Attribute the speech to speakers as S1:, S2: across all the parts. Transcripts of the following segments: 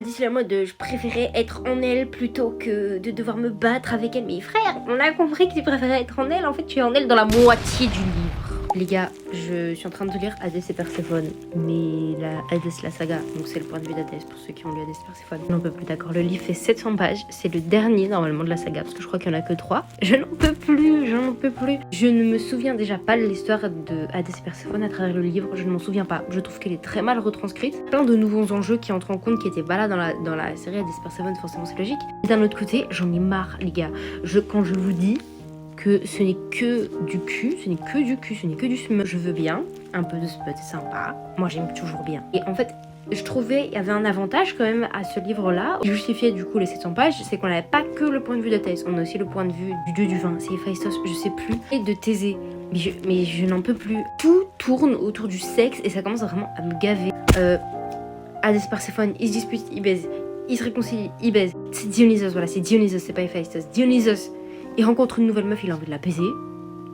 S1: C'est la mode, je préférais être en elle plutôt que de devoir me battre avec elle. Mais frère, on a compris que tu préférais être en elle. En fait, tu es en elle dans la moitié du livre. Les gars, je suis en train de lire Hadès et Perséphone, mais la Hadès, la saga, donc c'est le point de vue d'Hadès pour ceux qui ont lu Hadès et Perséphone. Je n'en peux plus, d'accord. Le livre fait 700 pages, c'est le dernier normalement de la saga, parce que je crois qu'il n'y en a que 3. Je n'en peux plus, je n'en peux plus. Je ne me souviens déjà pas de l'histoire de Hadès et Perséphone à travers le livre, je ne m'en souviens pas. Je trouve qu'elle est très mal retranscrite. Plein de nouveaux enjeux qui entrent en compte, qui étaient pas là dans la série Hadès et Perséphone, forcément c'est logique. Et d'un autre côté, j'en ai marre, les gars. Quand je vous dis que ce n'est que du cul, ce n'est que du smut. Je veux bien, un peu de smut, c'est sympa. Moi j'aime toujours bien. Et en fait, je trouvais il y avait un avantage quand même à ce livre-là, qui justifiait du coup les 700 pages, c'est qu'on n'avait pas que le point de vue de Thaïs, on a aussi le point de vue du dieu du vin, c'est Héphaïstos, je sais plus, et de Thésée. Mais je n'en peux plus. Tout tourne autour du sexe et ça commence vraiment à me gaver. Hadès Perséphone, ils se disputent, ils baisent. Ils se réconcilient, ils baisent. C'est Dionysos, voilà, c'est Dionysos, c'est pas Héphaïstos. Dionysos, il rencontre une nouvelle meuf, il a envie de la baiser.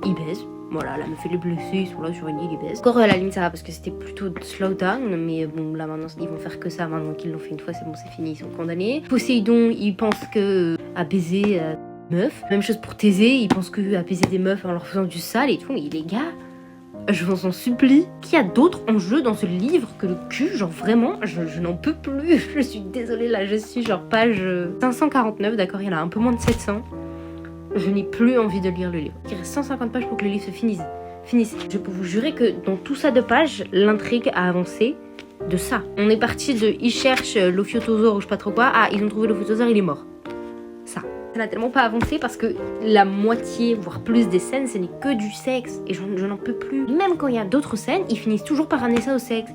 S1: Il baise. Voilà, la meuf elle est blessée, ils sont là sur une île, ils baisent. Encore à la limite ça va parce que c'était plutôt slow down, mais bon là maintenant ils vont faire que ça, maintenant qu'ils l'ont fait une fois c'est bon c'est fini, ils sont condamnés. Poséidon il pense que à baiser meuf. Même chose pour Thésée, il pense que à baiser des meufs en leur faisant du sale et tout, mais les gars, je vous en supplie, qu'il y a d'autres enjeux dans ce livre que le cul, genre vraiment, je n'en peux plus. Je suis désolée là, je suis genre page 549, d'accord, il y en a un peu moins de 700. Je n'ai plus envie de lire le livre. Il reste 150 pages pour que le livre se finisse. Je peux vous jurer que dans tout ça de pages, l'intrigue a avancé de ça. On est parti de ils cherchent l'Ophiotosaure ou je sais pas trop quoi, à ils ont trouvé l'Ophiotosaure, il est mort. Ça n'a tellement pas avancé parce que la moitié, voire plus des scènes, ce n'est que du sexe. Et je n'en peux plus. Même quand il y a d'autres scènes, ils finissent toujours par amener ça au sexe.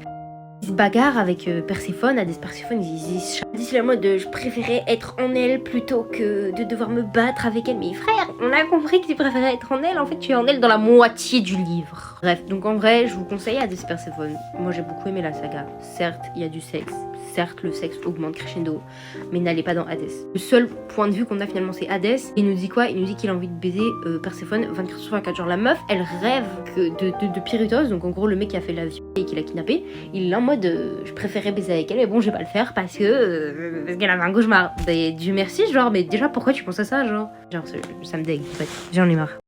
S1: Ils se bagarrent avec Perséphone, Hadès Perséphone, ils se c'est la mode, je préférais être en elle plutôt que de devoir me battre avec elle. Mais frère, on a compris que tu préférais être en elle, en fait tu es en elle dans la moitié du livre. Bref, donc en vrai, je vous conseille Hadès Perséphone. Moi j'ai beaucoup aimé la saga. Certes, il y a du sexe. Certes, le sexe augmente crescendo, mais n'allez pas dans Hadès. Le seul point de vue qu'on a finalement, c'est Hadès. Il nous dit quoi? Il nous dit qu'il a envie de baiser Perséphone 24 sur 24. Genre la meuf, elle rêve de Pyritos, donc en gros le mec qui a fait la vie et qui l'a kidnappé. Il est en mode, je préférais baiser avec elle, mais bon, je vais pas le faire parce qu'elle avait un cauchemar. Dieu merci, genre, mais déjà pourquoi tu penses à ça, genre ça me dégue en fait. J'en ai marre.